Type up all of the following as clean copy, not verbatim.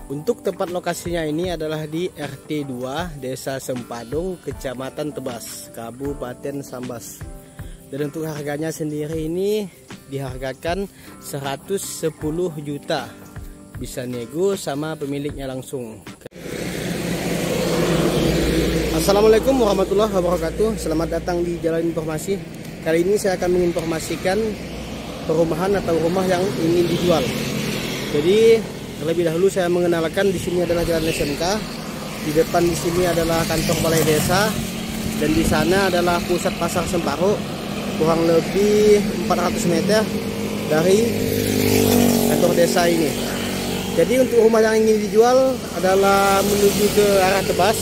Untuk tempat lokasinya ini adalah di RT 2 Desa Sempadung, Kecamatan Tebas, Kabupaten Sambas. Dan untuk harganya sendiri ini dihargakan 110 juta. Bisa nego sama pemiliknya langsung. Assalamualaikum warahmatullahi wabarakatuh. Selamat datang di Jalan Informasi. Kali ini saya akan menginformasikan perumahan atau rumah yang ingin dijual. Jadi terlebih dahulu saya mengenalkan, di sini adalah Jalan SMK. Di depan di sini adalah kantor balai desa, dan di sana adalah pusat pasar Semparo, kurang lebih 400 meter dari kantor desa ini. Jadi untuk rumah yang ingin dijual adalah menuju ke arah Tebas.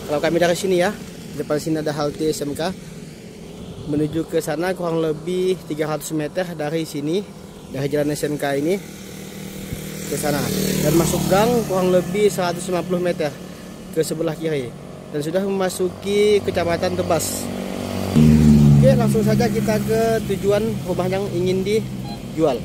Kalau kami dari sini ya, di depan sini ada halte SMK. Menuju ke sana kurang lebih 300 meter dari sini, dari Jalan SMK ini ke sana, dan masuk gang kurang lebih 150 meter ke sebelah kiri, dan sudah memasuki Kecamatan Tebas. Oke, langsung saja kita ke tujuan rumah yang ingin dijual.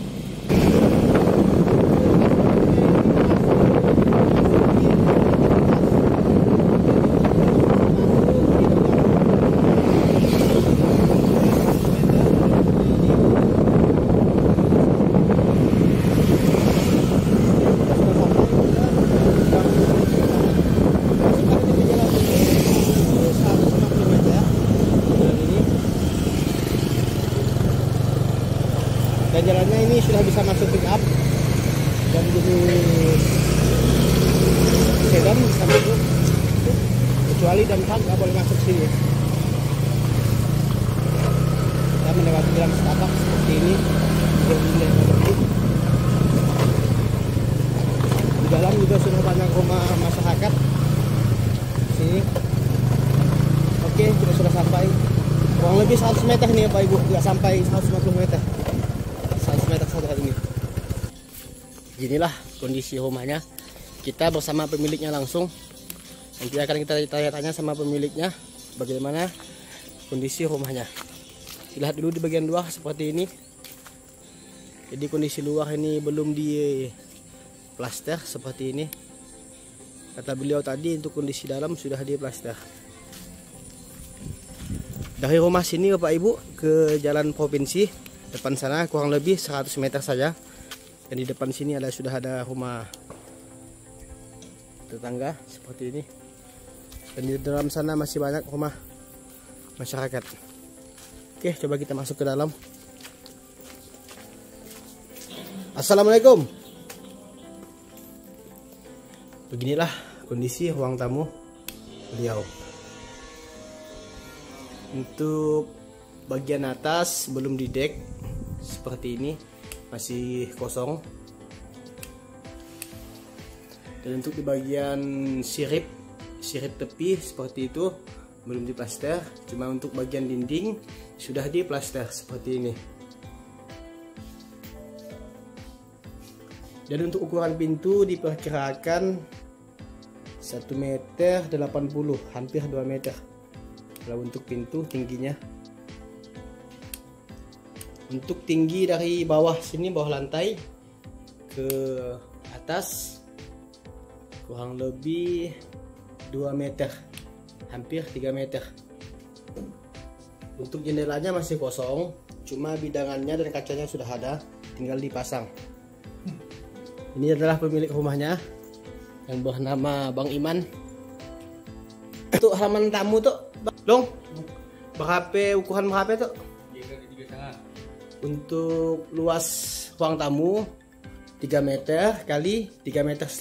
Dan jalannya ini sudah bisa masuk pick up, dan jenis sedan bisa masuk, kecuali dampak nggak boleh masuk sini. Kita melewati jalan setapak seperti ini. Di dalam juga sudah banyak rumah masyarakat sini. Oke, kita sudah sampai. Kurang lebih 100 meter nih Bapak Ibu, nggak sampai 150 meter. 100 meter saja ini. Inilah kondisi rumahnya. Kita bersama pemiliknya langsung. Nanti akan kita tanya-tanya sama pemiliknya bagaimana kondisi rumahnya. Lihat dulu di bagian luar seperti ini. Jadi kondisi luar ini belum di plaster seperti ini. Kata beliau tadi untuk kondisi dalam sudah di plaster. Dari rumah sini Bapak Ibu ke jalan provinsi, depan sana kurang lebih 100 meter saja. Dan di depan sini sudah ada rumah tetangga seperti ini. Dan di dalam sana masih banyak rumah masyarakat. Oke, coba kita masuk ke dalam. Assalamualaikum. Beginilah kondisi ruang tamu beliau. Untuk bagian atas belum didek, seperti ini masih kosong. Dan untuk di bagian sirip tepi seperti itu belum diplaster, cuma untuk bagian dinding sudah diplaster seperti ini. Dan untuk ukuran pintu diperkirakan 1,80 meter, hampir 2 meter. Kalau untuk pintu tingginya, untuk tinggi dari bawah sini, bawah lantai ke atas kurang lebih 2 meter, hampir 3 meter. Untuk jendelanya masih kosong, cuma bidangannya dan kacanya sudah ada, tinggal dipasang. Ini adalah pemilik rumahnya yang bernama Bang Iman. Untuk halaman tamu tuh Long, berapa ukuran berapa tuh? 3,5. Untuk luas ruang tamu 3 meter kali 3,5 meter.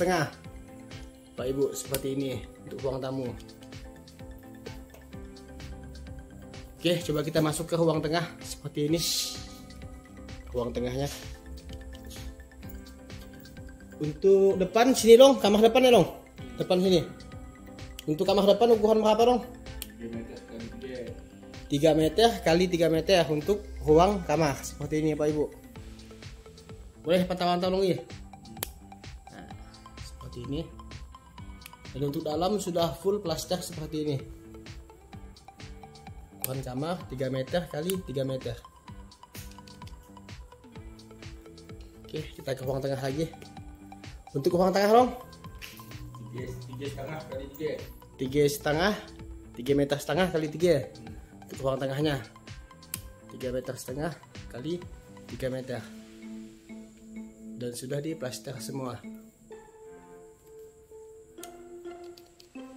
Pak Ibu, seperti ini untuk ruang tamu. Oke, coba kita masuk ke ruang tengah seperti ini. Ruang tengahnya. Untuk depan sini Long, kamar depan ya Long. Depan sini. Untuk kamar depan ukuran berapa Long? 3 meter kali 3 meter untuk ruang kamar seperti ini Pak Ibu. Boleh pantauan tolong ya. Nah, seperti ini. Dan untuk dalam sudah full plaster seperti ini. Ukuran kamar 3 meter kali 3 meter. Oke, kita ke ruang tengah lagi. Untuk ruang tengah Long, 3,5 kali 3. 3,5, 3,5 meter kali 3. Untuk ruang tengahnya 3,5 meter kali 3 meter. Dan sudah diplaster semua.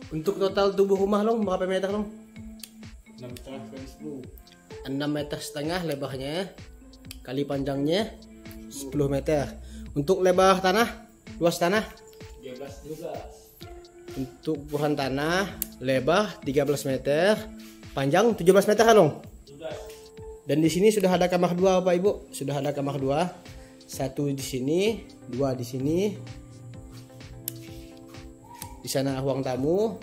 Untuk total tubuh rumah long berapa meter long? 6,5 kali 10. 6,5 meter lebarnya kali panjangnya 10 meter. Untuk lebar tanah, luas tanah 13. untuk ukuran tanah lebar 13 meter, panjang 17 meter long. 17. Dan di sini sudah ada kamar dua Bapak Ibu, sudah ada kamar dua. Satu di sini, dua di sini. Di sana ruang tamu.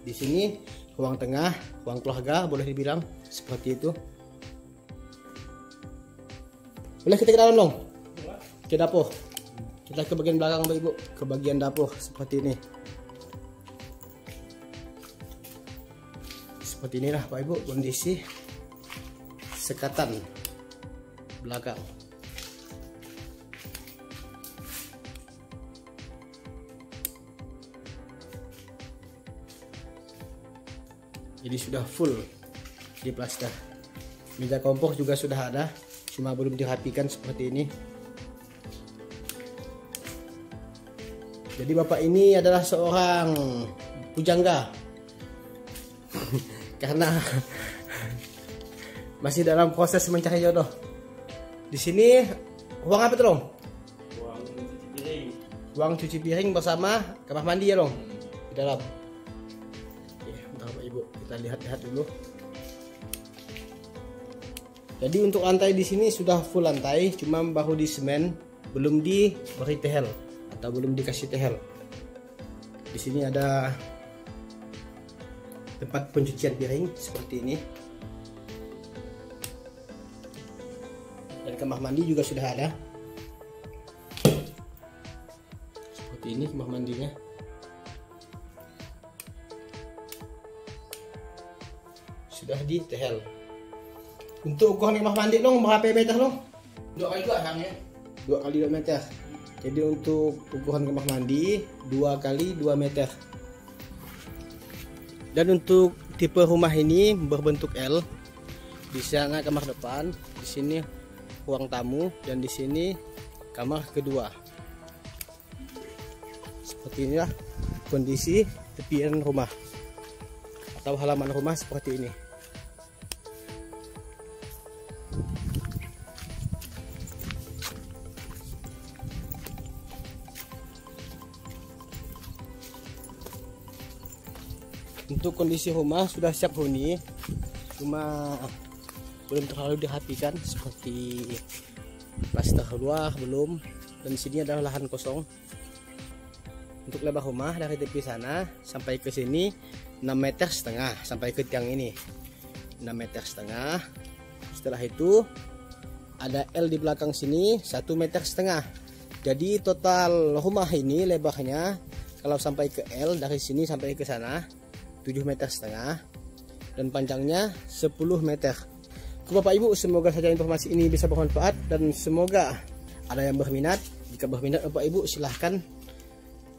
Di sini ruang tengah, ruang keluarga boleh dibilang seperti itu. Boleh kita ke dalam dong? Ke dapur. Kita ke bagian belakang Bapak Ibu, ke bagian dapur seperti ini. Seperti inilah Bapak Ibu kondisi sekatan belakang. Jadi sudah full di plaster. Meja kompor juga sudah ada, cuma belum dirapikan seperti ini. Jadi bapak ini adalah seorang pujangga karena masih dalam proses mencari jodoh. Di sini ruang apa tuh Long? Ruang cuci piring. Ruang cuci piring bersama kamar mandi ya Long di dalam. Bapak Ibu, kita lihat-lihat dulu. Jadi untuk lantai di sini sudah full lantai, cuma baru di semen, belum diberi tehel atau belum dikasih tehel. Di sini ada tempat pencucian piring seperti ini. Dan kamar mandi juga sudah ada. Seperti ini kamar mandinya. Sudah di tehel. Untuk ukuran kamar mandi Long berapa meter Long? 2 kali 2 hangnya. 2 kali 2 meter. Jadi untuk ukuran kamar mandi 2 kali 2 meter. Dan untuk tipe rumah ini berbentuk L. Di sana kamar depan, di sini ruang tamu, dan di sini kamar kedua. Seperti inilah kondisi tepian rumah atau halaman rumah seperti ini. Untuk kondisi rumah sudah siap huni, cuma belum terlalu dirapikan seperti plaster luar belum. Dan di sini adalah lahan kosong. Untuk lebar rumah dari tepi sana sampai ke sini 6,5 meter sampai ke tiang ini 6,5 meter. Setelah itu ada L di belakang sini 1,5 meter. Jadi total rumah ini lebarnya kalau sampai ke L dari sini sampai ke sana 7,5 meter dan panjangnya 10 meter. Bapak Ibu, semoga saja informasi ini bisa bermanfaat dan semoga ada yang berminat. Jika berminat Bapak Ibu silahkan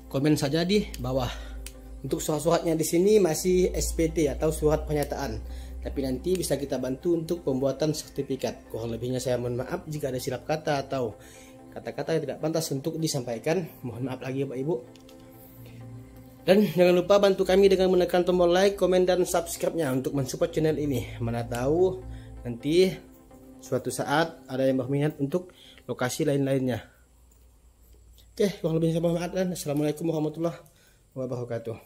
komen saja di bawah. Untuk surat-suratnya di sini masih SPT atau surat pernyataan, tapi nanti bisa kita bantu untuk pembuatan sertifikat. Kurang lebihnya saya mohon maaf jika ada silap kata atau kata-kata yang tidak pantas untuk disampaikan. Mohon maaf lagi Bapak Ibu. Dan jangan lupa bantu kami dengan menekan tombol like, komen, dan subscribe-nya untuk mensupport channel ini. Mana tahu nanti suatu saat ada yang berminat untuk lokasi lain-lainnya. Oke, kurang lebihnya saya mohon maaf dan assalamualaikum warahmatullahi wabarakatuh.